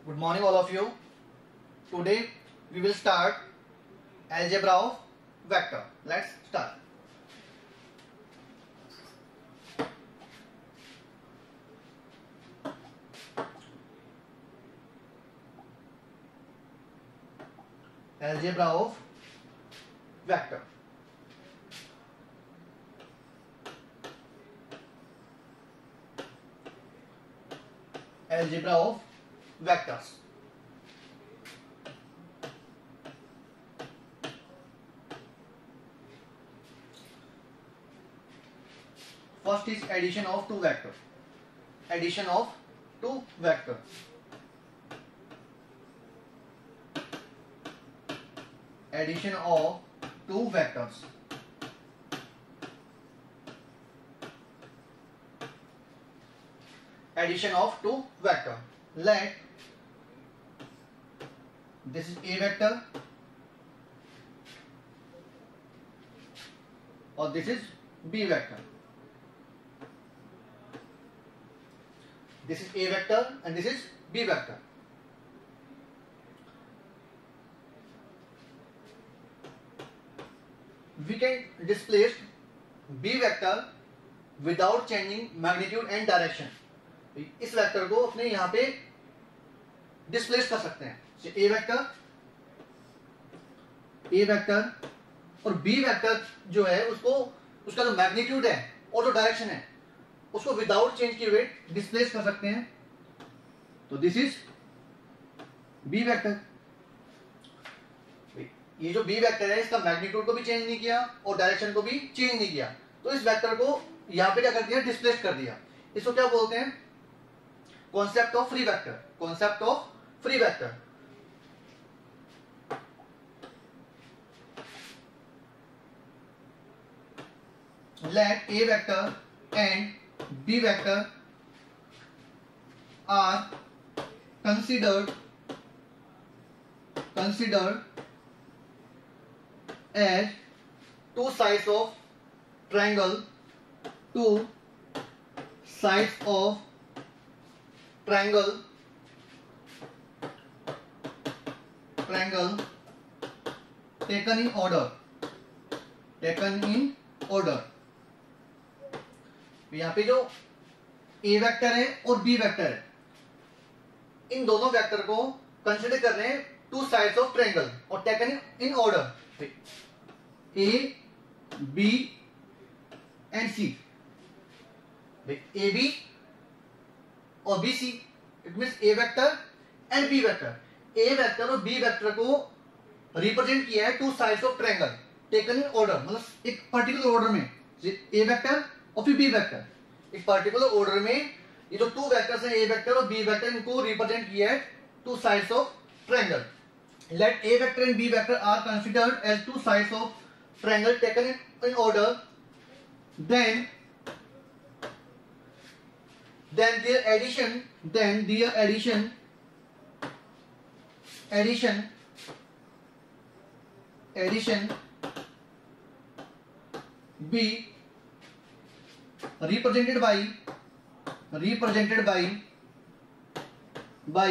Good morning all of you. Today we will start algebra of vector. Let's start. Algebra of vector. Algebra of vectors. First is addition of two vectors. Addition of two vectors. Addition of two vectors. Addition of two vector. Let this is A vector or this is B vector. This is A vector and this is B vector. We can displace B vector without changing magnitude and direction. इस vector को अपने यहां पे displace कर सकते हैं. A vector और B vector जो है उसको उसका जो मैग्नीट्यूड है और जो डायरेक्शन है उसको विदाउट चेंज किए हुए डिस्प्लेस कर सकते हैं. तो दिस इज बी वेक्टर. ये जो बी वेक्टर है इसका मैग्नीट्यूड को भी चेंज नहीं किया और डायरेक्शन को भी चेंज नहीं किया. तो इस वेक्टर को यहां पे क्या कर दिया, डिस्प्लेस कर दिया. इसको क्या बोलते हैं, concept of free vector. Concept of free vector. Let A vector and B vector are considered as two sides of triangle. Two sides of triangle taken in order. यहां पे जो ए वेक्टर है और बी वेक्टर है इन दोनों vector को consider कर रहे हैं टू साइड्स ऑफ ट्रायंगल और taken in order. A B and C. A B और B C. It means A vector and B vector. A vector और बी वेक्टर को रिप्रेजेंट किया है two sides of triangle taken in order. मतलब एक particular order में A vector और फिर बी वेक्टर. एक पर्टिकुलर ऑर्डर में ये जो टू वेक्टर्स हैं ए वेक्टर और बी वेक्टर इनको रिप्रेजेंट किया है two sides of triangle. Let A vector and B vector are considered as two sides of triangle taken in order. Then their addition be represented by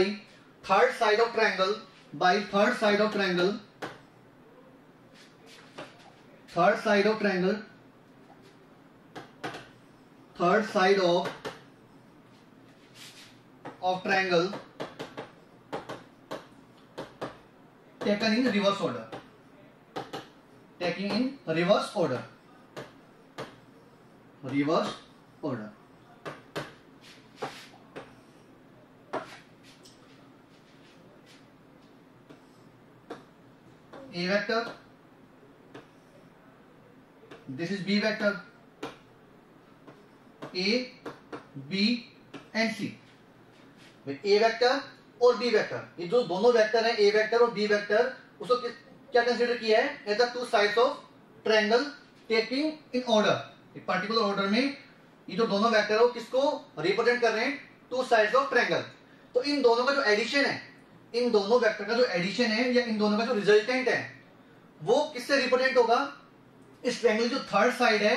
third side of triangle. Third side of triangle taken in reverse order. A vector, this is B vector. A, B and C. A vector और B vector, ये जो दोनों vector हैं A vector और B vector, उसको क्या consider किया है, as the two sides of triangle taking in order. एक पर्टिकुलर ऑर्डर में ये जो दोनों वेक्टर है किसको रिप्रेजेंट कर रहे हैं, टू साइड्स ऑफ ट्रायंगल. तो इन दोनों का जो एडिशन है, इन दोनों वेक्टर का जो एडिशन है या इन दोनों का जो रिजल्टेंट है वो किससे रिप्रेजेंट होगा, इस ट्रायंगल जो थर्ड साइड है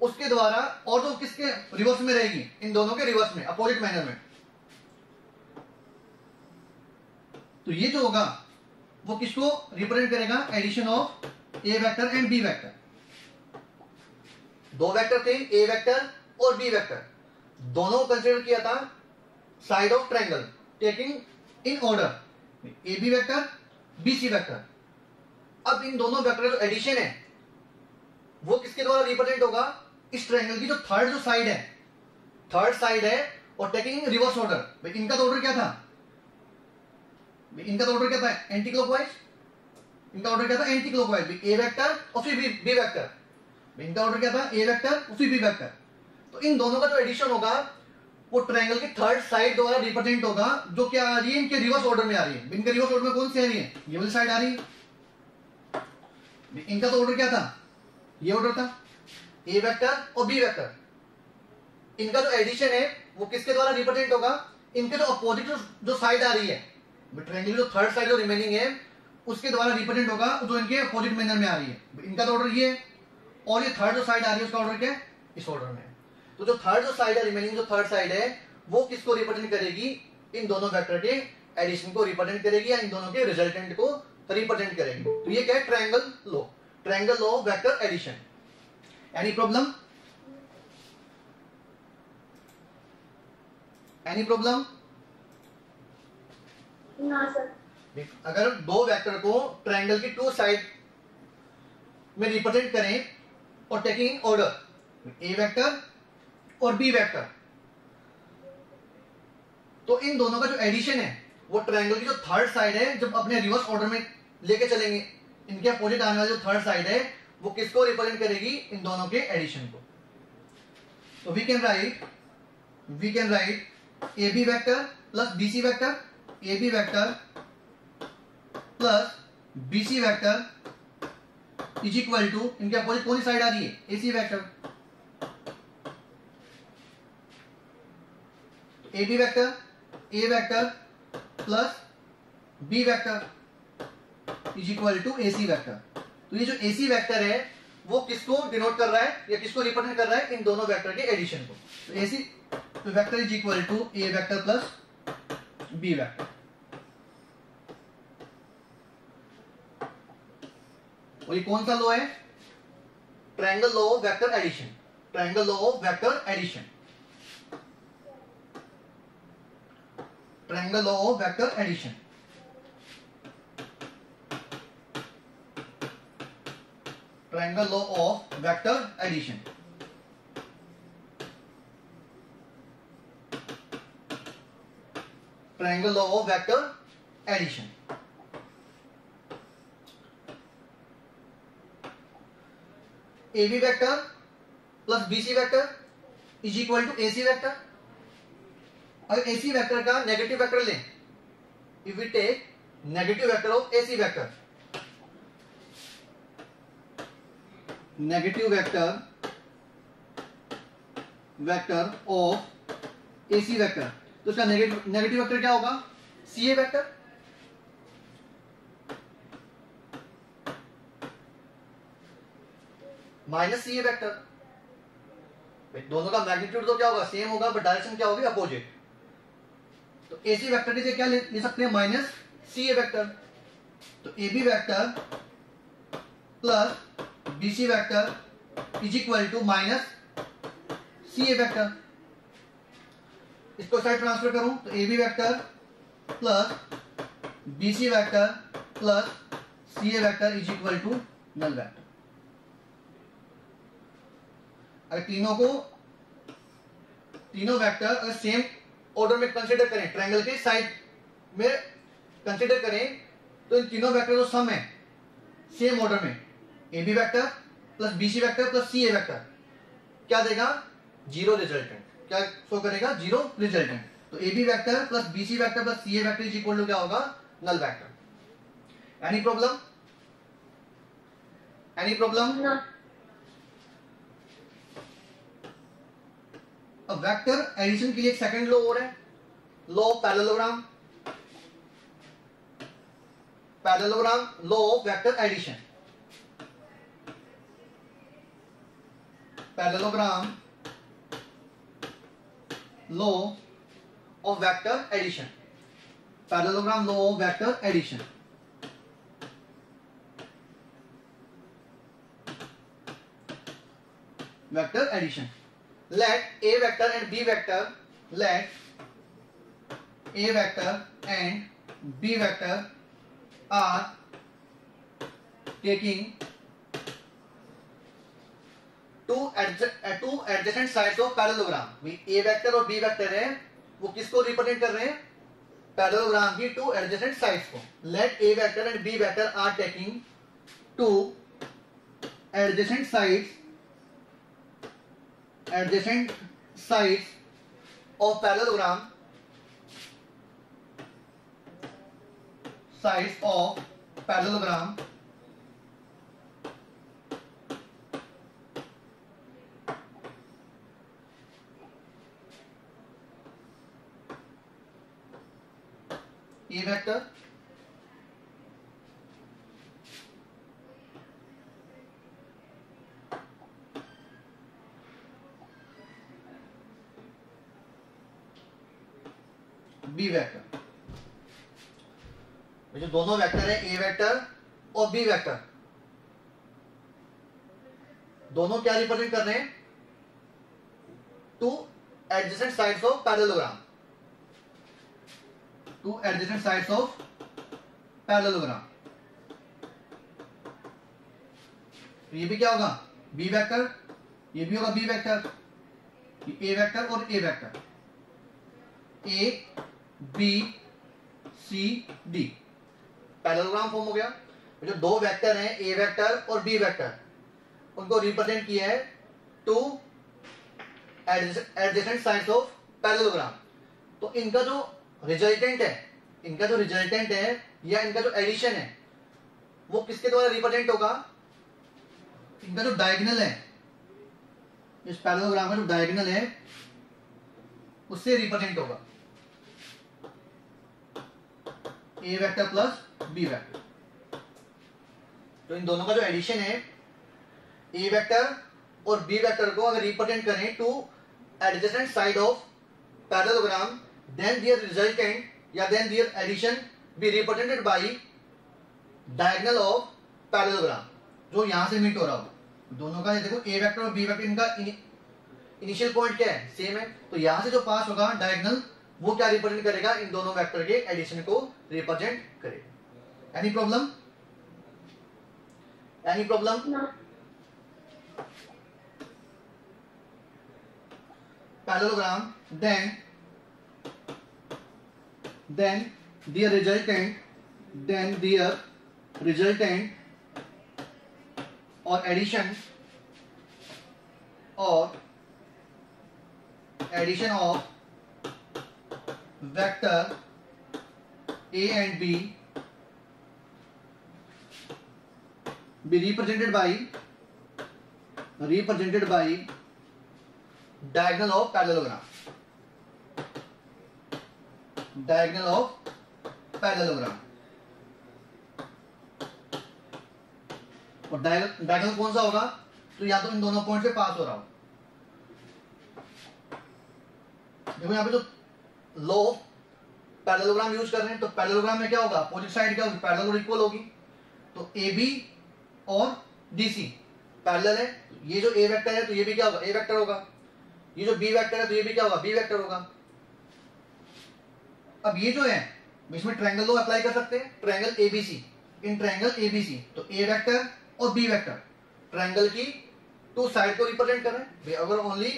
उसके द्वारा, और जो किसके रिवर्स में रहेगी, इन दोनों के रिवर्स में, अपोजिट मैनर में. तो ये जो होगा वो किसको रिप्रेजेंट करेगा, addition of A vector and B vector. दो वेक्टर थे, ए वेक्टर और बी वेक्टर, दोनों को कंसिडर किया था side of triangle taking in order A B vector B C vector. अब इन दोनों वेक्टर का जो एडिशन है वो किसके द्वारा रिप्रेजेंट होगा, इस ट्रायंगल की जो थर्ड जो साइड है, थर्ड साइड है और टेकिंग रिवर्स ऑर्डर। इनका तो ऑर्डर क्या था, इनका तो ऑर्डर क्या था, एंटी क्लॉकवाइज। इनका ऑर्डर क्या था, एंटी क्लॉकवाइज। ए वेक्टर और फिर बी वेक्टर। इनका ऑर्डर क्या था, ए वेक्टर और फिर बी वेक्टर। तो इन दोनों का जो एडिशन होगा वो ट्रायंगल की थर्ड साइड द्वारा रिप्रेजेंट होगा, जो क्या आ रही है, इनके रिवर्स ऑर्डर में आ रही है। इनके रिवर्स ऑर्डर में कौन सी आ रही है, ये वाली साइड आ रही है। इनका तो ऑर्डर क्या था, ये ऑर्डर था, ए वेक्टर और बी वेक्टर। इनका जो एडिशन है वो किसके द्वारा रिप्रेजेंट होगा, इनके जो अपोजिट जो साइड आ रही है, ट्रायंगल जो थर्ड साइड जो रिमेनिंग है उसके द्वारा रिप्रेजेंट होगा, जो इनके अपोजिट मैनर में आ रही है। इनका तो ऑर्डर ये, और ये थर्ड जो साइड आ रही है उसका ऑर्डर क्या है, इस ऑर्डर में। तो जो थर्ड जो साइड है, रिमेनिंग जो थर्ड साइड है वो किसको रिप्रेजेंट करेगी, इन दोनों वेक्टर के एडिशन को रिप्रेजेंट करेगी या इन दोनों के रिजल्टेंट को रिप्रेजेंट करेगी। तो ये क्या है, triangle law, triangle law of vector addition. Any problem, any problem? ना सर। अगर दो वेक्टर को ट्रायंगल की टू साइड में रिप्रेजेंट करें और टेकिंग ऑर्डर ए वेक्टर और बी वेक्टर, तो इन दोनों का जो एडिशन है वो ट्रायंगल की जो थर्ड साइड है जब अपने रिवर्स ऑर्डर में लेके चलेंगे, इनके अपोजिट आने वाली जो थर्ड साइड है वो किसको रिप्रेजेंट करेगी, इन दोनों के एडिशन को। तो we can write A B vector plus B C vector, A B vector plus B C vector is equal to, इनके अपोजिट कौन सी साइड आ रही है, A C vector. A B vector, A vector plus B vector is equal to A C vector. तो ये जो ए C vector है वो किसको डिनोट कर रहा है या किसको रिप्रेजेंट कर रहा है, इन दोनों वेक्टर के एडिशन को। तो A C vector is equal to A vector plus B vector. और ये कौन सा लॉ है, triangle law of vector addition, triangle law of vector addition, triangle law of vector addition. Triangle law of vector addition. Triangle law of vector addition. A B vector plus B C vector is equal to A C vector. अगर A C vector का negative vector लें, if we take negative vector of A C vector, negative vector of A C vector, तो उसका negative vector क्या होगा, C A vector. Minus C A vector. दोनों का magnitude तो क्या होगा, सेम होगा, बट डायरेक्शन क्या होगी, अपोजिट। तो ए सी वेक्टर की जगह क्या ले सकते हैं, माइनस सी ए वेक्टर। तो A B vector plus B C vector is equal to minus C A vector. इसको साइड ट्रांसफर करूं तो A B vector plus B C vector plus C A vector is equal to null vector. अगर तीनों vector अगर same order में consider करें, triangle के side में कंसीडर करें, तो इन तीनों वेक्टर जो सम है सेम ऑर्डर में, A B vector plus B C vector plus C A vector क्या देगा, जीरो रिजल्टेंट। क्या शो करेगा, जीरो रिजल्टेंट। तो A B vector plus B C vector plus C A vector is equal to क्या होगा, null vector. Any problem, any problem? अब vector addition के लिए एक सेकंड लॉ और है, law of parallelogram. Parallelogram, law of vector addition. Parallelogram, law of vector addition. parallelogram law of vector addition. Vector addition. Let A vector and B vector, let A vector and B vector are taking two adjacent sides of parallelogram. A vector और B vector है, वो किसको represent कर रहे हैं? Parallelogram की two adjacent sides को. Let A vector and B vector are taking two adjacent sides of parallelogram, A vector B vector. जो दोनों वेक्टर है A वेक्टर और B वेक्टर, दोनों क्या रिप्रेजेंट कर रहे हैं? To adjacent sides of parallelogram. To adjacent sides of parallelogram. ये भी क्या होगा? B vector. ये भी होगा B वेक्टर. A वेक्टर और A vector. A B C D parallelogram form हो गया. जो दो वेक्टर हैं A वेक्टर और B वेक्टर, उनको रिप्रेजेंट किया है to adjacent sides of parallelogram. तो इनका जो रिजल्टेंट है या इनका जो एडिशन है वो किसके द्वारा रिप्रेजेंट होगा? इनका जो डायगोनल है, इस पैरेललोग्राम का जो डायगोनल है उससे रिप्रेजेंट होगा. A vector plus B vector. तो इन दोनों का जो एडिशन है A वेक्टर और B वेक्टर को अगर रिप्रेजेंट करें two adjacent side of parallelogram, then their resultant या then their addition be represented by diagonal of parallelogram, जो यहां से मीट हो रहा हो. दोनों का देखो A वेक्टर और B वेक्टर, इनका इनिशियल पॉइंट क्या है? सेम है. तो यहां से जो पास होगा डायगोनल, वो क्या रिप्रेजेंट करेगा? इन दोनों वेक्टर के एडिशन को रिप्रेजेंट करेगा. Any problem? Any problem? Parallelogram, then their resultant or addition of vector A and B be represented by diagonal of parallelogram. Diagonal of parallelogram. और डायगोनल कौन सा होगा? तो या तो इन दोनों पॉइंट से पास हो रहा हो. देखो यहाँ पे जो लॉ पैरेललोग्राम यूज कर रहे हैं, तो पैरेललोग्राम में क्या होगा? अपोजिट साइड क्या होगी? पैरेलल और इक्वल होगी. तो AB और DC पैरेलल है. ये जो A वेक्टर है तो ये भी क्या होगा? A वेक्टर होगा. ये जो B वेक्टर है तो ये भी क्या होगा? B वेक्टर होगा. अब ये जो है इसमें ट्रायंगल लॉ अप्लाई कर सकते हैं. Triangle ABC, in triangle ABC तो A वेक्टर और B वेक्टर ट्रायंगल की टू साइड को रिप्रेजेंट कर रहे हैं. अगर ओनली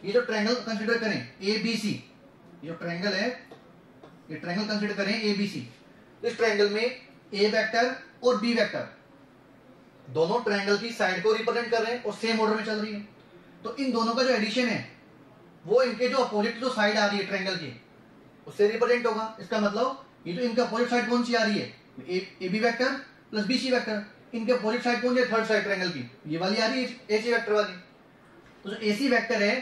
ये जो ट्रायंगल कंसीडर करें ABC, ये जो ट्रायंगल है ये ट्रायंगल कंसीडर करें ABC, तो इस ट्रायंगल में A वेक्टर और B वेक्टर दोनों ट्रायंगल की साइड को रिप्रेजेंट कर रहे हैं और सेम ऑर्डर में चल रही है. तो इन दोनों का जो एडिशन है वो इनके जो अपोजिट जो साइड आ रही है ट्रायंगल की उससे रिप्रेजेंट होगा. इसका मतलब ये जो इनका अपोजिट साइड कौन सी आ रही है? AB vector plus BC vector. इनके अपोजिट साइड कौन सी है? थर्ड साइड ट्रायंगल की ये वाली आ रही है AC वेक्टर वाली. तो जो AC वेक्टर है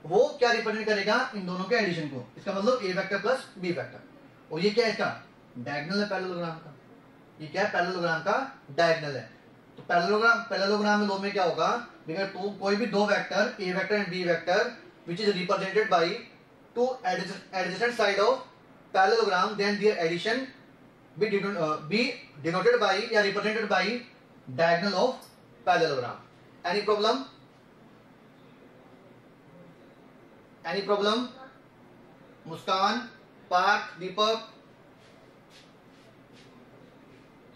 वो क्या रिप्रेजेंट करेगा? इन दोनों के एडिशन को. इसका मतलब A vector plus B vector. और ये क्या है? इसका डायगोनल है पैरेललोग्राम का. ये क्या है? पैरेललोग्राम का डायगोनल है. तो पैरेललोग्राम में दो में क्या होगा? अगर कोई भी दो vector A vector and B vector which is represented by two adjacent side of parallelogram, then their addition be denoted by या represented by diagonal of parallelogram. Any problem? Any problem? Muskan, Parth, Deepak?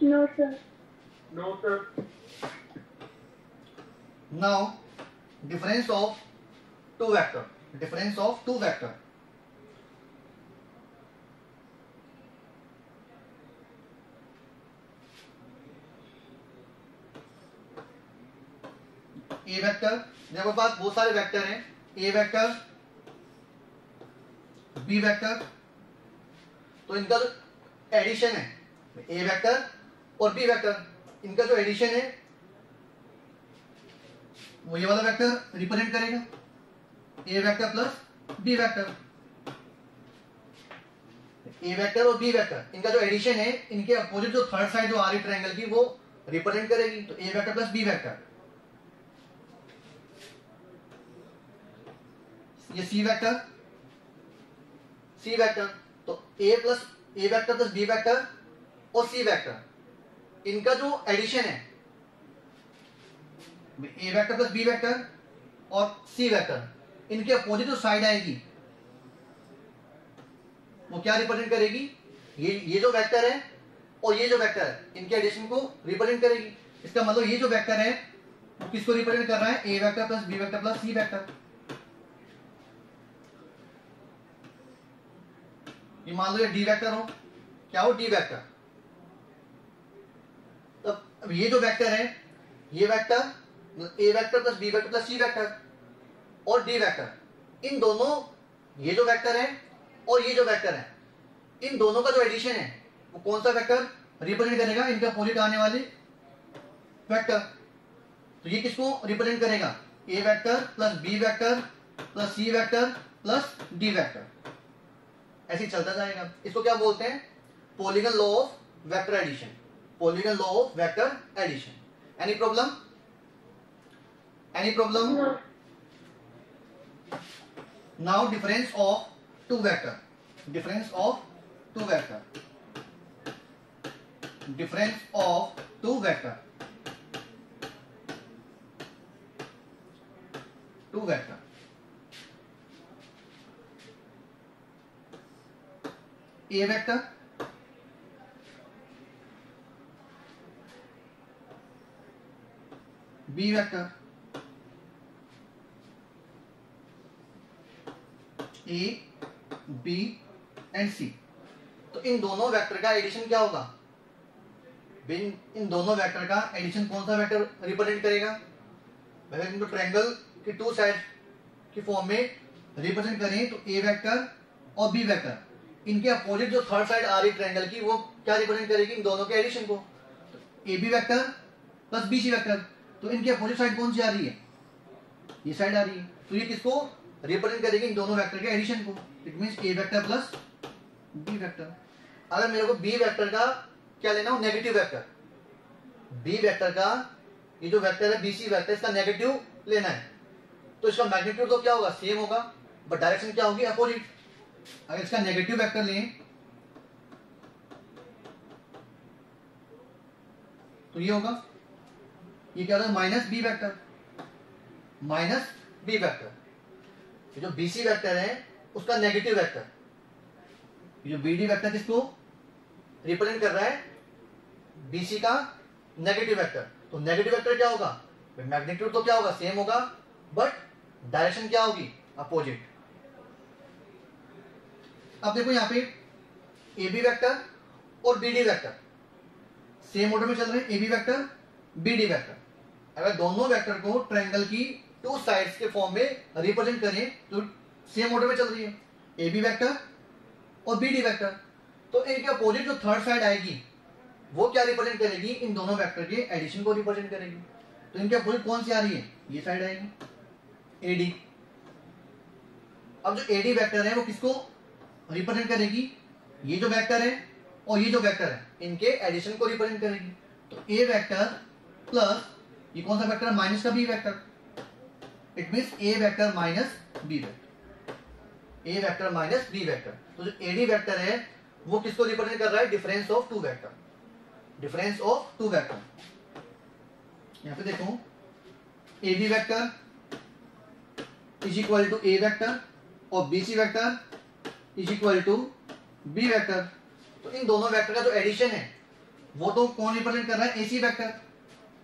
No, sir. No, sir. Now, difference of two vector. Difference of two vector. A vector, मेरे पास बहुत सारे vector हैं. A vector, B vector. तो इनका जो addition है, A vector और B vector, इनका जो एडिशन है वो ये वाला वेक्टर रिप्रेजेंट करेगा. A vector plus B vector. A vector और बी वेक्टर, इनका जो एडिशन है, इनके अपोजिट जो थर्ड साइड जो आ रही ट्रायंगल की, वो रिप्रेजेंट करेगी. तो ए वेक्टर प्लस बी वेक्टर. ये सी वेक्टर, सी वेक्टर. तो ए वेक्टर प्लस बी वेक्टर और सी वेक्टर, इनका जो एडिशन है, A vector plus B vector और सी वेक्टर, इनके अपोजिट जो साइड आएगी वो क्या रिप्रेजेंट करेगी? ये जो वेक्टर है और ये जो वेक्टर है, इनके एडिशन को रिप्रेजेंट करेगी. इसका मतलब ये जो वेक्टर है वो किसको रिप्रेजेंट कर रहा है? A vector plus B vector plus C vector. ये मान लो ये डी वेक्टर हो, क्या हो? D vector. अब ये जो वेक्टर है, ये vector A vector plus B vector plus C vector और डी वेक्टर, इन दोनों, ये जो वेक्टर है और ये जो वेक्टर है, इन दोनों का जो एडिशन है वो कौन सा वेक्टर रिप्रेजेंट करेगा? इनके अपोजिट आने वाले वेक्टर. तो ये किसको रिप्रेजेंट करेगा? A vector plus B vector plus C vector plus D vector. ऐसे ही चलता जाएगा. इसको क्या बोलते हैं? Polygon law of vector addition. Polygon law of vector addition. Any problem? Any problem? No. Now difference of two vector. Difference of two vector. Difference of two vector. Two vector. A vector, B vector, A, B and C. तो इन दोनों vector का addition क्या होगा? इन दोनों vector का addition कौन सा वेक्टर रिप्रेजेंट करेगा? अगर इनको ट्रायंगल की टू साइड की फॉर्म में रिप्रेजेंट करें तो ए वेक्टर और बी वेक्टर, इनके अपोजिट जो थर्ड साइड आ रही ट्रायंगल की, वो क्या रिप्रेजेंट करेगी? इन दोनों के एडिशन को. तो A B vector plus B C vector, तो इनके अपोजिट साइड कौन सी आ रही है? ये साइड आ रही है. तो ये किसको रिप्रेजेंट करेगी? इन दोनों वेक्टर के एडिशन को. It means A vector plus B vector. अगर मेरे को बी वेक्टर का क्या लेना हो? Negative vector. बी वेक्टर का ये जो वेक्टर है बी सी वेक्टर, इसका नेगेटिव लेना है. तो इसका मैग्नीट्यूड तो क्या होगा? सेम होगा, बट डायरेक्शन क्या होगी? अपोजिट. अगर इसका नेगेटिव वेक्टर लें तो ये होगा, ये क्या होगा? Minus B vector. Minus B vector. ये जो बीसी वेक्टर है उसका नेगेटिव वेक्टर. ये जो बीडी वेक्टर किसको रिप्रेजेंट कर रहा है? बीसी का नेगेटिव वेक्टर. तो नेगेटिव वेक्टर क्या होगा? मैग्नीट्यूड तो क्या होगा? सेम होगा, बट डायरेक्शन क्या होगी? अपोजिट. अब देखो यहां पे ए बी वेक्टर और B D vector same order में चल रहे हैं. A B vector, B D vector. अगर दोनों वेक्टर को ट्रायंगल की टू साइड्स के फॉर्म में रिप्रेजेंट करें तो सेम ऑर्डर में चल रही है, ए बी वेक्टर और बी डी वेक्टर. तो इनके अपोजिट जो थर्ड साइड आएगी वो क्या रिप्रेजेंट करेगी? इन दोनों वेक्टर के एडिशन को रिप्रेजेंट करेगी. तो इनके अपोजिट कौन सी आ रही है? ये साइड आएगी, ए डी. अब जो ए डी वेक्टर है वो किसको रिप्रेजेंट करेगी? ये जो वेक्टर है और ये जो वेक्टर है, इनके एडिशन को रिप्रेजेंट करेगी. तो ए वेक्टर प्लस ये कौन सा वेक्टर है? माइनस का B vector. It means A vector minus B vector. A vector minus B vector. तो जो एडी वेक्टर है वो किसको रिप्रेजेंट कर रहा है? Difference of two vector, difference of two vector. यहां पे देखो A B vector is equal to A vector और B C vector is equal to B vector. तो इन दोनों वेक्टर का जो एडिशन है वो तो कौन रिप्रेजेंट कर रहा है? A C vector.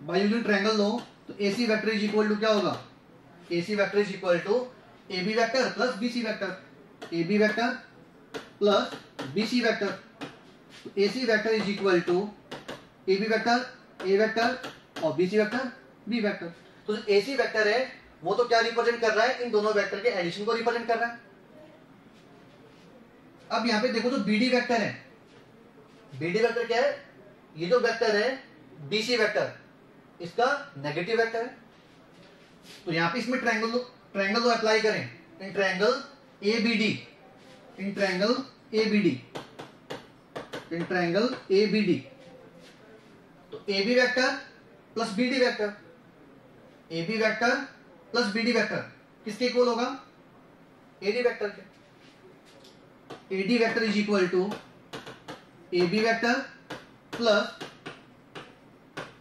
By using triangle law तो A C vector is equal to क्या होगा? A C vector is equal to A B vector plus B C vector, A B vector plus B C vector. तो A C vector is equal to A B vector A vector और B C vector B vector. तो जो AC vector है वो तो क्या represent कर रहा है? इन दोनों वेक्टर के एडिशन को रिप्रेजेंट कर रहा है। अब यहां पे देखो जो बीडी वेक्टर है, बीडी वेक्टर क्या है? ये जो वेक्टर है बीसी वेक्टर, इसका नेगेटिव वेक्टर है। तो यहां पे इसमें ट्रायंगल को अप्लाई करें in triangle A B D, in triangle A B D, in triangle A B D. तो A B vector plus B D vector, A B vector plus B D vector किसके इक्वल होगा? एडी वेक्टर के। A D vector is equal to A B vector plus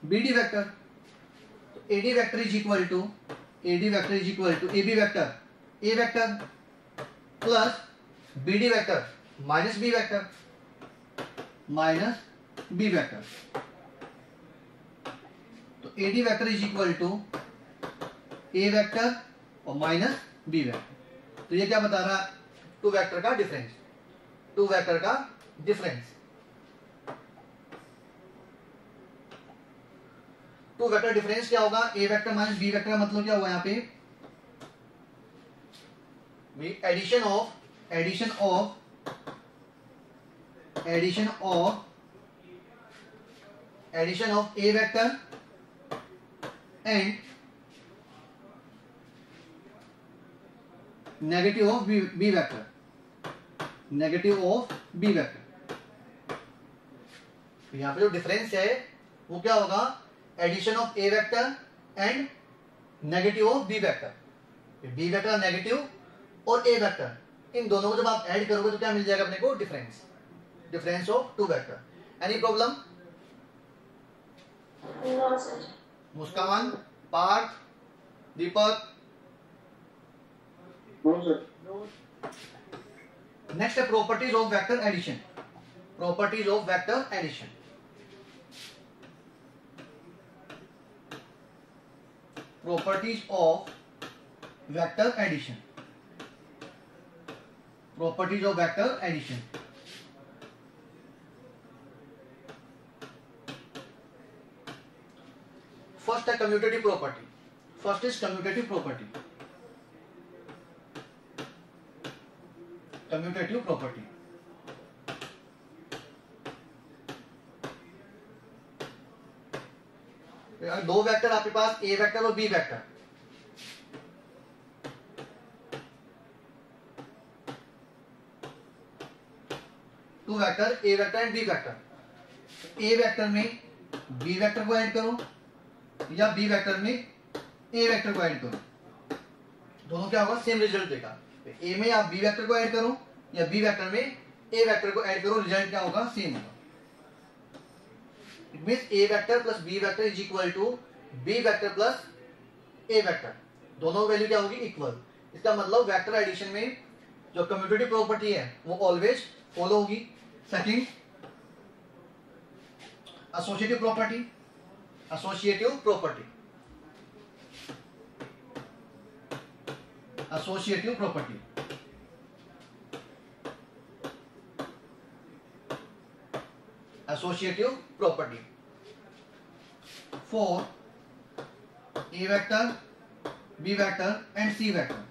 B D vector. तो A D vector is equal to, A D vector is equal to A B vector A vector plus B D vector minus B vector, minus B vector. तो A D vector is equal to A vector और minus B vector. तो ये क्या बता रहा है? Two vector का difference, two vector का डिफरेंस। टू वेक्टर डिफरेंस क्या होगा? A vector minus B vector का मतलब क्या हुआ यहाँ पे? Addition of addition of addition of addition of A vector and negative of B vector, negative of B vector. तो यहां पे जो डिफरेंस है वो क्या होगा? Addition of A vector and negative of B vector. B vector negative और A vector, इन दोनों को जब आप ऐड करोगे तो क्या मिल जाएगा अपने को? Difference, difference of two vector. Any problem? No sir. Muskan, Parth, Deepak? No sir. Next है properties of vector addition, properties of vector addition. Properties of vector addition, properties of vector addition. First है commutative property, first is commutative property, commutative property. दो vector आपके पास A vector और B vector, two vector A vector and B vector. A vector में B vector को add करो या B vector में ए वेक्टर को ऐड करो, दोनों क्या होगा? सेम रिजल्ट देगा। ए में आप बी वेक्टर को ऐड करो या बी वेक्टर में ए वेक्टर को ऐड करो, रिजल्ट क्या होगा? सेम होगा। It means A vector plus B vector is equal to B vector plus A vector, दोनों वैल्यू क्या होगी? इक्वल। इसका मतलब वेक्टर एडिशन में जो कम्यूटेटिव प्रॉपर्टी है वो ऑलवेज फॉलो होगी। Second, associative property, associative property, associative property. Associative property for A vector, B vector and C vector.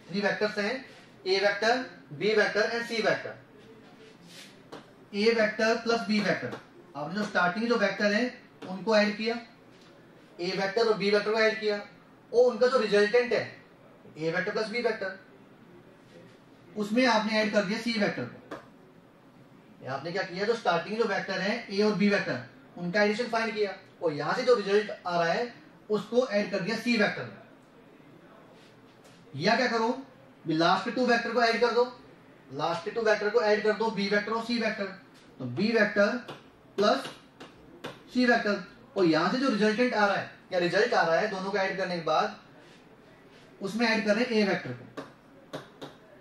Three vectors हैं, A vector, B vector and C vector. A vector plus B vector, आपने जो starting जो vector है उनको add किया, A vector और B vector को add किया, और उनका जो रिजल्टेंट है A vector plus B vector, उसमें आपने ऐड कर दिया सी वेक्टर को। आपने क्या किया? जो स्टार्टिंग जो वेक्टर है ए और बी वेक्टर, उनका एडिशन फाइंड किया और यहां से जो रिजल्ट आ रहा है उसको ऐड कर दिया सी वेक्टर में। या क्या करो? लास्ट टू वेक्टर को ऐड कर दो, लास्ट टू वेक्टर को ऐड कर दो, बी वेक्टर और सी वेक्टर। तो B vector plus C vector, और यहां से जो रिजल्टेंट आ रहा है या रिजल्ट आ रहा है दोनों को ऐड करने के बाद उसमें ऐड कर रहे हैं ए वेक्टर को,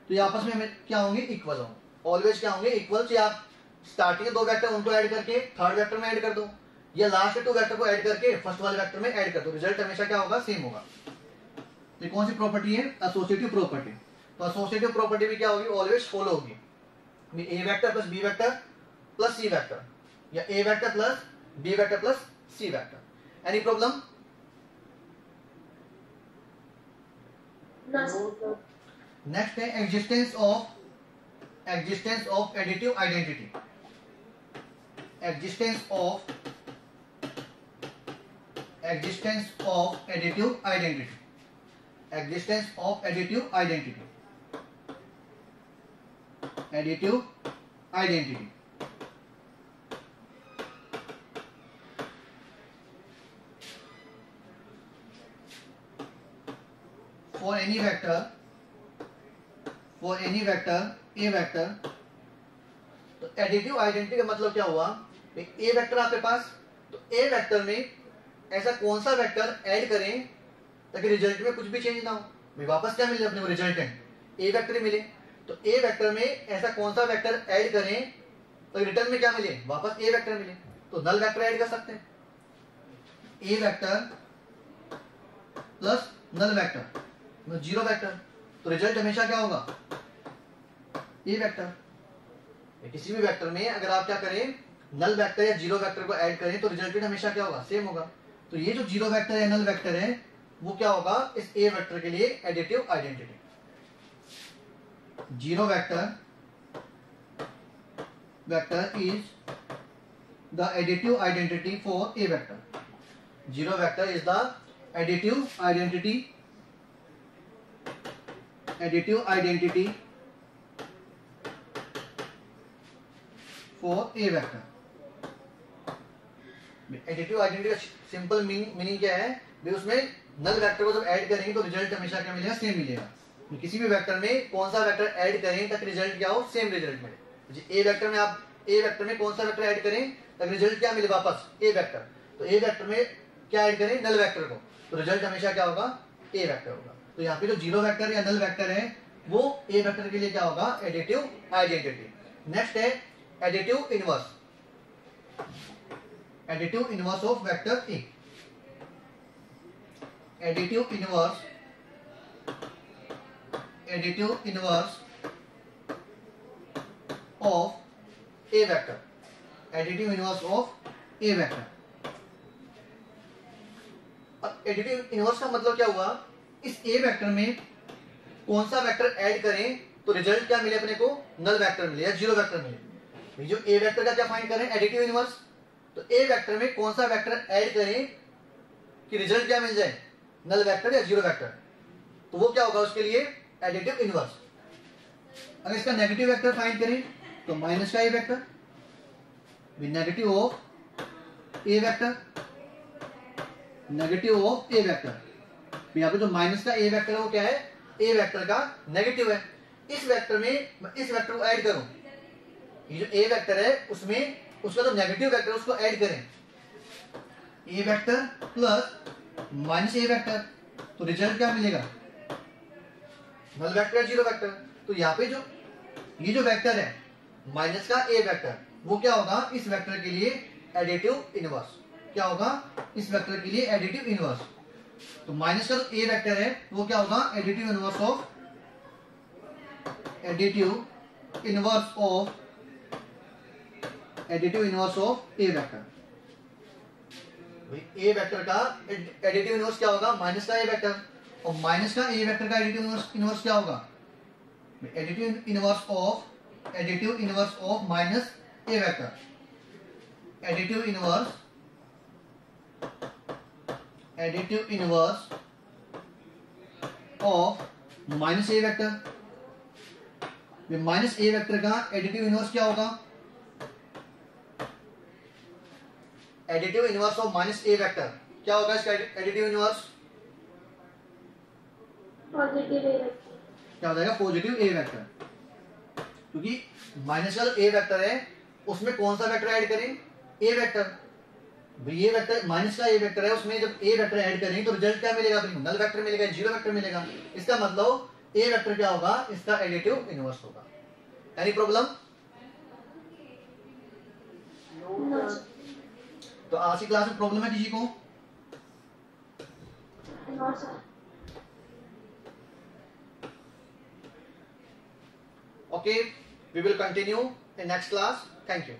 तो ये आपस में हमें क्या होंगे, इक्वल होंगे। ऑलवेज क्या होंगे, इक्वल। तो आप स्टार्टिंग के दो वेक्टर उनको ऐड करके थर्ड वेक्टर में ऐड कर दो, या लास्ट टू वेक्टर को ऐड करके फर्स्ट वाले वेक्टर में ऐड कर दो, रिजल्ट हमेशा क्या होगा, सेम होगा। ये कौन सी प्रॉपर्टी है, एसोसिएटिव प्रॉपर्टी। तो एसोसिएटिव प्रॉपर्टी भी क्या होगी, ऑलवेज फॉलो होगी। A vector plus B vector plus C vector, या A vector plus B vector plus C vector. Any problem? Next है existence of additive identity. Existence of additive identity. Existence of additive identity. Additive identity for any vector a vector। तो additive identity का मतलब क्या हुआ, ए vector आपके पास, तो ए vector में ऐसा कौन सा वेक्टर ऐड करें ताकि रिजल्ट में कुछ भी चेंज ना हो, भाई वापस क्या मिले अपने को, रिजल्टेंट ए वेक्टर मिले। तो ए वेक्टर में ऐसा कौन सा वेक्टर ऐड करें तो रिटर्न में क्या मिले, वापस ए वेक्टर मिले। तो नल वेक्टर ऐड कर सकते हैं, A vector plus null vector zero vector, तो रिजल्ट हमेशा क्या होगा, ए वेक्टर। किसी भी वेक्टर में अगर आप क्या करें, नल वेक्टर या जीरो वेक्टर को ऐड करें तो रिजल्ट हमेशा क्या होगा, सेम होगा। तो ये जो जीरो वेक्टर या नल वेक्टर है वो क्या होगा इस ए वेक्टर के लिए additive identity. Zero vector is the additive identity for A vector. Zero vector is the additive identity for A vector. Additive identity का सिंपल मीनिंग क्या है, उसमें नल वेक्टर को जब ऐड करेंगे तो रिजल्ट हमेशा क्या मिलेगा, सेम मिलेगा। किसी भी वेक्टर में कौन सा वेक्टर ऐड करें ताकि रिजल्ट क्या हो, सेम रिजल्ट मिले। ए वेक्टर में आप ए वेक्टर में कौन सा वेक्टर ऐड करें ताकि रिजल्ट क्या मिले, वापस ए वेक्टर। तो ए वेक्टर में क्या ऐड करें, नल वेक्टर को, तो रिजल्ट हमेशा क्या होगा, ए वेक्टर होगा। तो यहाँ पे जो जीरो वेक्टर या नल वेक्टर है वो ए वेक्टर के लिए क्या होगा, एडिटिव आइडेंटिटी। नेक्स्ट है additive inverse. Additive inverse of vector A. Additive inverse of A vector. Additive inverse of A vector. अब एडिटिव इनवर्स का मतलब क्या हुआ, इस ए वेक्टर में कौन सा वेक्टर ऐड करें तो रिजल्ट क्या मिले अपने को, नल वेक्टर मिले या जीरो वेक्टर मिले। जो ए वेक्टर का क्या फाइंड करें, एडिटिव इनवर्स। तो ए वेक्टर में कौन सा वेक्टर ऐड करें कि रिजल्ट क्या मिल जाए, नल वेक्टर या जीरो वेक्टर, तो वो क्या होगा उसके लिए एडिटिव इनवर्स। अगर इसका नेगेटिव वेक्टर फाइंड करें तो माइनस का a vector, negative of A vector, negative of A vector. यहाँ पे जो माइनस का ए वेक्टर है वो क्या है, ए वेक्टर का नेगेटिव है। इस वेक्टर में मैं इस वेक्टर को ऐड करूं, ये जो ए वेक्टर है उसमें उसका जो नेगेटिव वेक्टर है उसको ऐड करें, ए वेक्टर प्लस माइनस ए वेक्टर, तो रिजल्ट क्या मिलेगा, नल वेक्टर जीरो वेक्टर। तो यहाँ पे जो ये जो वेक्टर है माइनस का ए वेक्टर वो क्या होगा इस वेक्टर के लिए एडिटिव इनवर्स। क्या होगा इस वेक्टर के लिए एडिटिव इनवर्स। तो माइनस का जो ए वेक्टर है वो क्या होगा additive inverse of A vector. A vector का एडिटिव इनवर्स क्या होगा, माइनस का ए वेक्टर, और माइनस का ए वेक्टर का एडिटिव इनवर्स क्या होगा, additive inverse of minus A vector. Additive inverse of minus A vector. Minus A vector का एडिटिव इनवर्स क्या होगा, additive inverse of minus A vector क्या होगा इसका एडिटिव इनवर्स, पॉजिटिव ए वेक्टर। क्या हो जाएगा, पॉजिटिव ए वेक्टर, क्योंकि माइनस का ए वेक्टर है उसमें कौन सा वेक्टर ऐड करें, ए वेक्टर। ये वेक्टर माइनस का ए वेक्टर है, उसमें जब ए वेक्टर ऐड करेंगे तो रिजल्ट क्या मिलेगा, अपनी नल वेक्टर मिलेगा, जीरो वेक्टर मिलेगा। इसका मतलब ए वेक्टर क्या होगा, इसका एडिटिव इनवर्स होगा। Any problem? No, sir. तो आज की क्लास में प्रॉब्लम है किसी को? No, sir. Okay, we will continue in next class. Thank you.